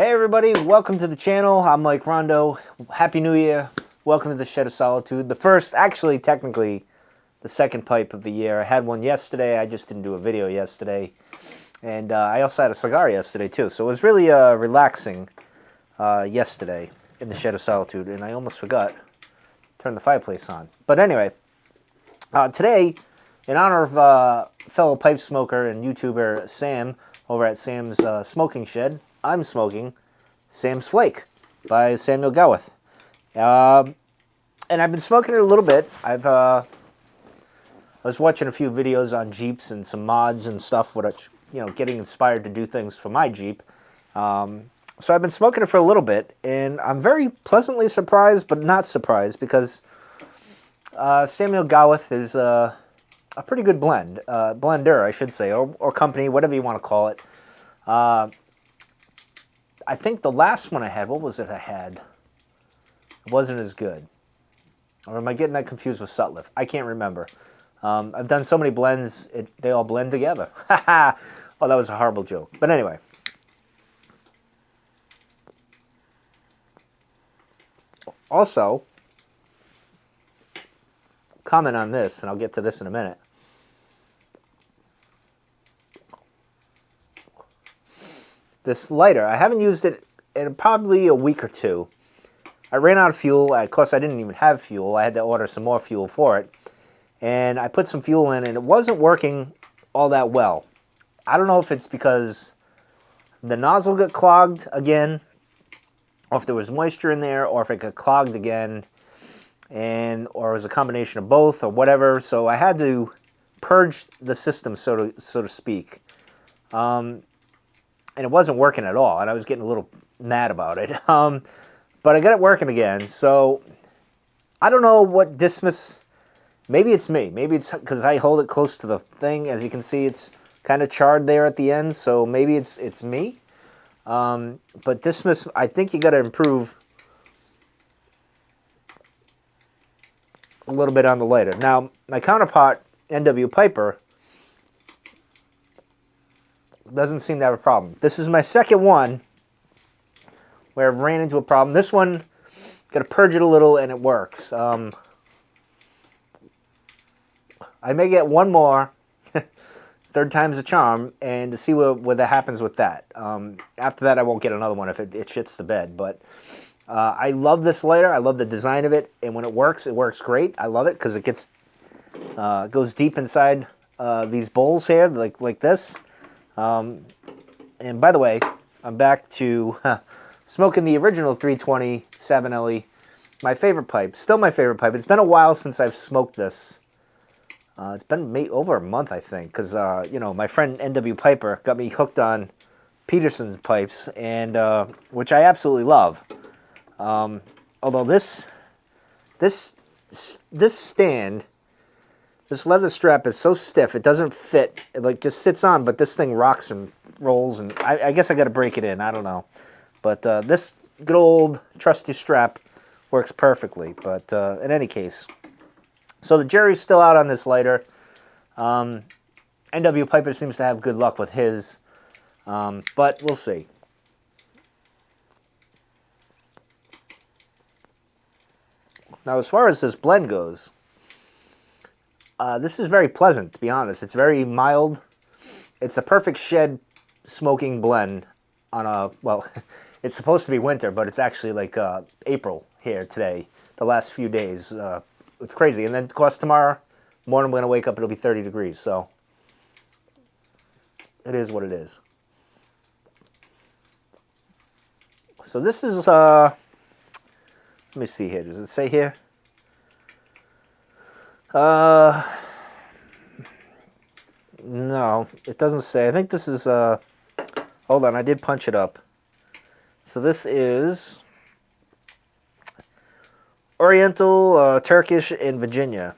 Hey everybody, welcome to the channel. I'm Mike Rondo. Happy New Year. Welcome to the Shed of Solitude. The first, actually, technically, the second pipe of the year. I had one yesterday. I just didn't do a video yesterday. And I also had a cigar yesterday too. So it was really relaxing yesterday in the Shed of Solitude. And I almost forgot to turn the fireplace on. But anyway, today, in honor of fellow pipe smoker and YouTuber Sam over at Sam's Smoking Shed, I'm smoking Sam's Flake by Samuel Gowath. And I've been smoking it a little bit. I was watching a few videos on Jeeps and some mods and stuff, which, getting inspired to do things for my Jeep. So I've been smoking it for a little bit, and I'm very pleasantly surprised, but not surprised, because Samuel Gowath is a pretty good blender, I should say, or company, whatever you want to call it. I think the last one I had, what was it I had? It wasn't as good. Or am I getting that confused with Sutliff? I can't remember. I've done so many blends, they all blend together. Oh, that was a horrible joke. But anyway. Also, comment on this, and I'll get to this in a minute. This lighter, I haven't used it in probably a week or two. I ran out of fuel. Of course, I didn't even have fuel. I had to order some more fuel for it. And I put some fuel in, and it wasn't working all that well. I don't know if it's because the nozzle got clogged again, or if there was moisture in there, or if it got clogged again, or it was a combination of both, or whatever. So I had to purge the system, so to speak. And it wasn't working at all, and I was getting a little mad about it. But I got it working again, so I don't know what dismiss. Maybe it's me. Maybe it's because I hold it close to the thing. As you can see, it's kind of charred there at the end, so maybe it's me. But dismiss, I think you got to improve a little bit on the lighter. Now, my counterpart, NW Piper, doesn't seem to have a problem. This is my second one where I've ran into a problem. This one, got to purge it a little and it works. I may get one more, third time's a charm, and to see what that happens with that. After that, I won't get another one if it shits the bed. But I love this lighter. I love the design of it, and when it works great. I love it because it goes deep inside these bowls here, like this. And by the way, I'm back to smoking the original 320 Savinelli, my favorite pipe. Still my favorite pipe. It's been a while since I've smoked this. It's been over a month, I think, because my friend NW Piper got me hooked on Peterson's pipes, and which I absolutely love. Although this stand, this leather strap is so stiff, it doesn't fit. It just sits on, but this thing rocks and rolls, and I guess I got to break it in. I don't know. But this good old trusty strap works perfectly. But in any case, so the jury's still out on this lighter. NW Piper seems to have good luck with his, but we'll see. Now, as far as this blend goes, this is very pleasant, to be honest. It's very mild. It's a perfect shed smoking blend on a, well, it's supposed to be winter, but it's actually like April here today, the last few days. It's crazy. And then, of course, tomorrow morning I'm going to wake up, it'll be 30 degrees. So it is what it is. So this is, let me see here. Does it say here? No, it doesn't say. I think this is, hold on, I did punch it up. So this is Oriental, Turkish, and Virginia.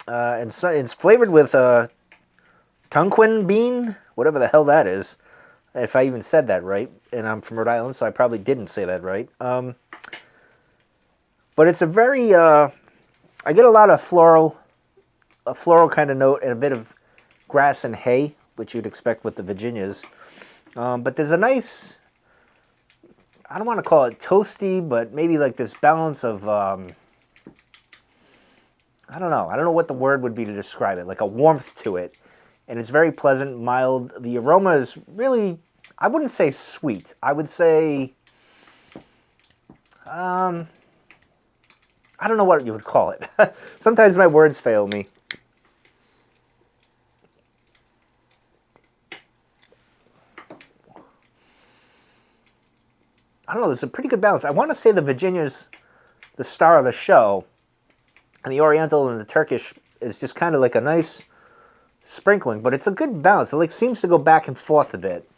And so it's flavored with Tonquin bean, whatever the hell that is. If I even said that right. And I'm from Rhode Island, so I probably didn't say that right. But it's a very, I get a lot of a floral kind of note and a bit of grass and hay, which you'd expect with the Virginias. But there's a nice I don't want to call it toasty, but maybe like this balance of, I don't know. I don't know what the word would be to describe it. Like a warmth to it. And it's very pleasant, mild. The aroma is really, I wouldn't say sweet. I would say, I don't know what you would call it. Sometimes my words fail me. I don't know, there's a pretty good balance. I want to say the Virginia's the star of the show, and the Oriental and the Turkish is just kind of like a nice sprinkling, but it's a good balance. It like seems to go back and forth a bit.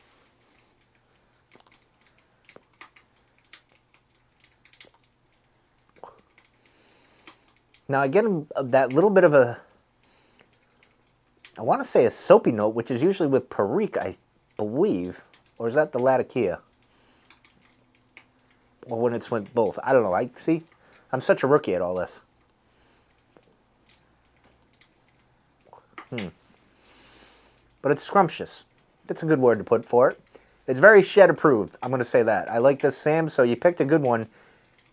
Now I get that little bit of a, I want to say a soapy note, which is usually with Perique, I believe. Or is that the Latakia? Or when it's with both. I don't know. I'm such a rookie at all this. But it's scrumptious. That's a good word to put for it. It's very shed approved. I'm going to say that. I like this, Sam, so you picked a good one.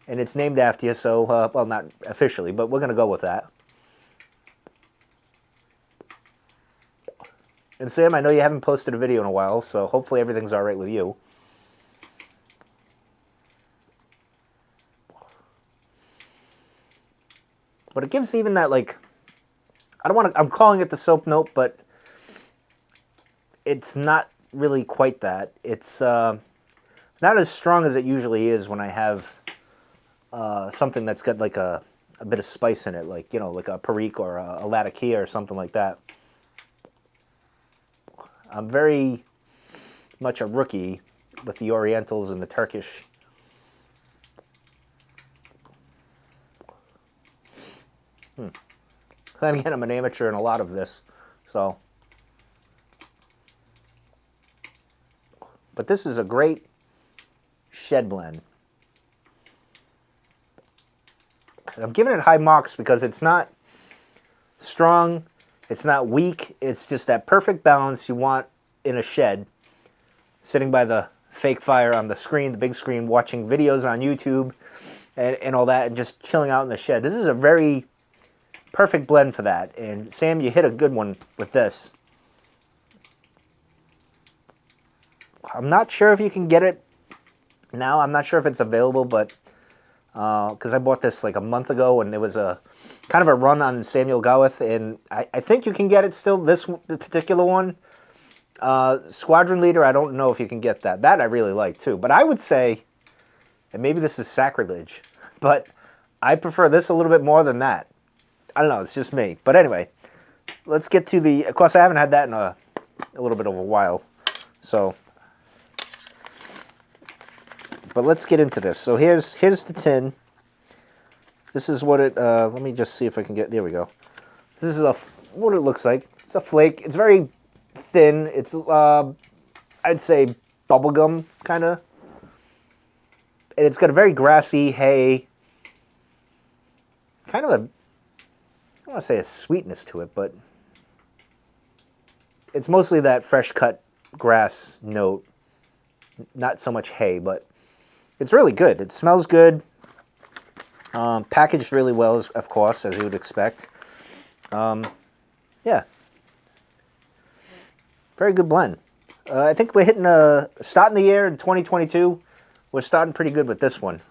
And it's named after you, so, well, not officially, but we're going to go with that. And Sam, I know you haven't posted a video in a while, so hopefully everything's all right with you. But it gives even that, like, I don't want to, I'm calling it the soap note, but it's not really quite that. It's not as strong as it usually is when I have something that's got like a bit of spice in it, like, you know, like a Perique or a Latakia or something like that. I'm very much a rookie with the Orientals and the Turkish. Then again, I'm an amateur in a lot of this, so. But this is a great shed blend. I'm giving it high marks because it's not strong, it's not weak, it's just that perfect balance you want in a shed. Sitting by the fake fire on the screen, the big screen, watching videos on YouTube and all that, and just chilling out in the shed. This is a very perfect blend for that. And Sam, you hit a good one with this. I'm not sure if you can get it now. I'm not sure if it's available, but because I bought this like a month ago, and there was a kind of a run on Samuel Gawith, and I think you can get it still, this particular one. Squadron Leader, I don't know if you can get that. That I really like too. But I would say, and maybe this is sacrilege, but I prefer this a little bit more than that. I don't know, it's just me. But anyway, let's get to the, of course I haven't had that in a little bit of a while. So, but let's get into this. So here's the tin. This is what it, let me just see if I can get, there we go. This is what it looks like. It's a flake. It's very thin. It's, I'd say bubblegum, kind of. And it's got a very grassy, hay, kind of a, I don't want to say a sweetness to it, but it's mostly that fresh cut grass note. Not so much hay, but it's really good. It smells good. Packaged really well, of course, as you would expect. Yeah. Very good blend. I think we're hitting starting the year in 2022. We're starting pretty good with this one.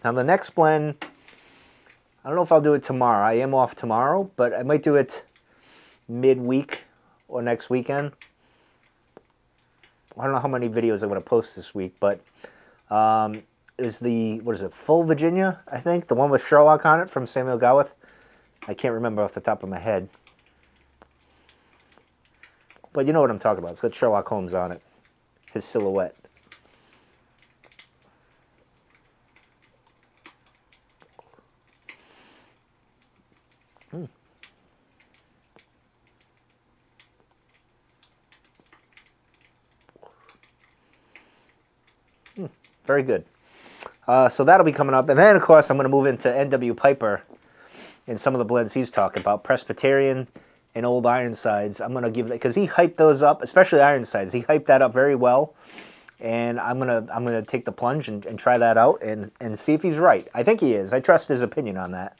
Now the next blend, I don't know if I'll do it tomorrow. I am off tomorrow, but I might do it midweek or next weekend. I don't know how many videos I'm going to post this week, but is the, what is it, Full Virginia, I think? The one with Sherlock on it from Samuel Gawith. I can't remember off the top of my head. But you know what I'm talking about. It's got Sherlock Holmes on it. His silhouette. Very good. So that'll be coming up. And then, of course, I'm going to move into N.W. Piper and some of the blends he's talking about. Presbyterian and old Ironsides. I'm gonna give it, because he hyped those up, especially Ironsides. He hyped that up very well, and I'm gonna take the plunge and try that out and see if he's right. I think he is. I trust his opinion on that.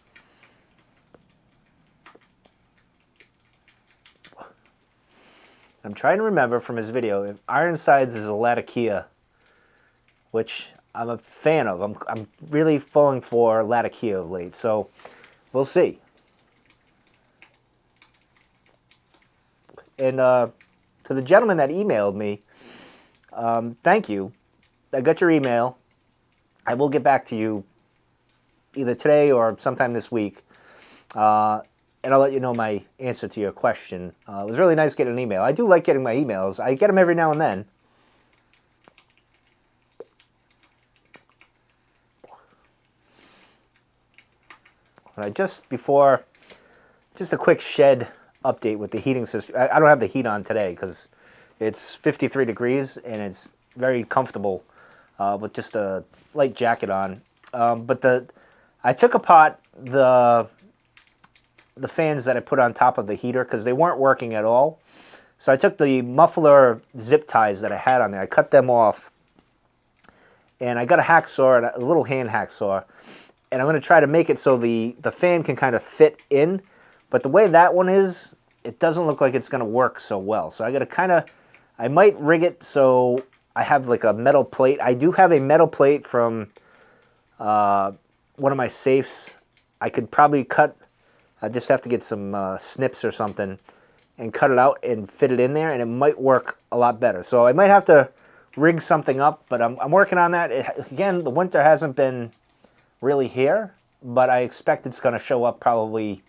I'm trying to remember from his video if Ironsides is a Latakia, which I'm a fan of. I'm really falling for Latakia of late, so we'll see. And to the gentleman that emailed me, thank you. I got your email. I will get back to you either today or sometime this week. And I'll let you know my answer to your question. It was really nice getting an email. I do like getting my emails. I get them every now and then. And just a quick shed update with the heating system. I don't have the heat on today because it's 53 degrees and it's very comfortable with just a light jacket on. But I took apart the fans that I put on top of the heater because they weren't working at all. So I took the muffler zip ties that I had on there. I cut them off. And I got a hacksaw, a little hand hacksaw. And I'm going to try to make it so the fan can kind of fit in. But the way that one is, it doesn't look like it's going to work so well. So I got to I might rig it so I have like a metal plate. I do have a metal plate from one of my safes. I could probably cut, I just have to get some snips or something and cut it out and fit it in there, and it might work a lot better. So I might have to rig something up, but I'm working on that. Again, the winter hasn't been really here, but I expect it's going to show up probably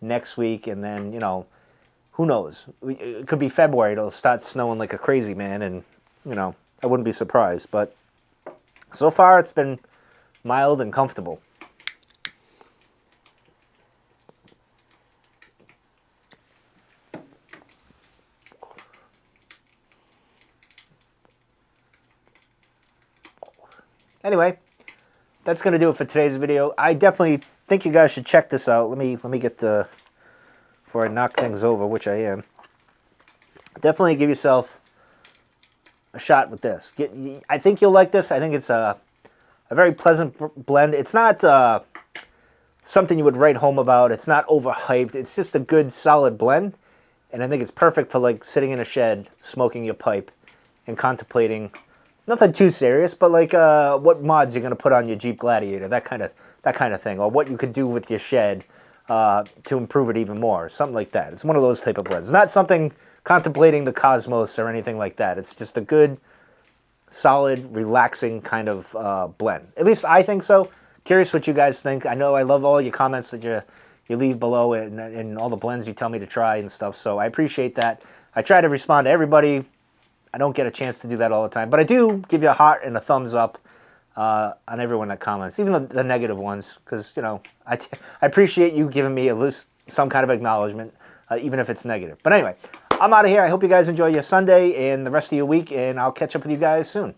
next week, and then, you know, who knows? It could be February. It'll start snowing like a crazy man, and, you know, I wouldn't be surprised. But so far, it's been mild and comfortable. Anyway, that's going to do it for today's video. I definitely think you guys should check this out. Let me get the, before I knock things over, which I am. Definitely give yourself a shot with this. I think you'll like this. I think it's a very pleasant blend. It's not something you would write home about. It's not overhyped. It's just a good, solid blend. And I think it's perfect for like sitting in a shed, smoking your pipe, and contemplating nothing too serious, but like what mods you're gonna put on your Jeep Gladiator, that kind of thing, or what you could do with your shed to improve it even more, something like that. It's one of those type of blends. It's not something contemplating the cosmos or anything like that. It's just a good, solid, relaxing kind of blend. At least I think so. Curious what you guys think. I know I love all your comments that you leave below and all the blends you tell me to try and stuff. So I appreciate that. I try to respond to everybody. I don't get a chance to do that all the time, but I do give you a heart and a thumbs up on everyone that comments, even the negative ones, because, you know, I appreciate you giving me at least some kind of acknowledgement, even if it's negative. But anyway, I'm out of here. I hope you guys enjoy your Sunday and the rest of your week, and I'll catch up with you guys soon.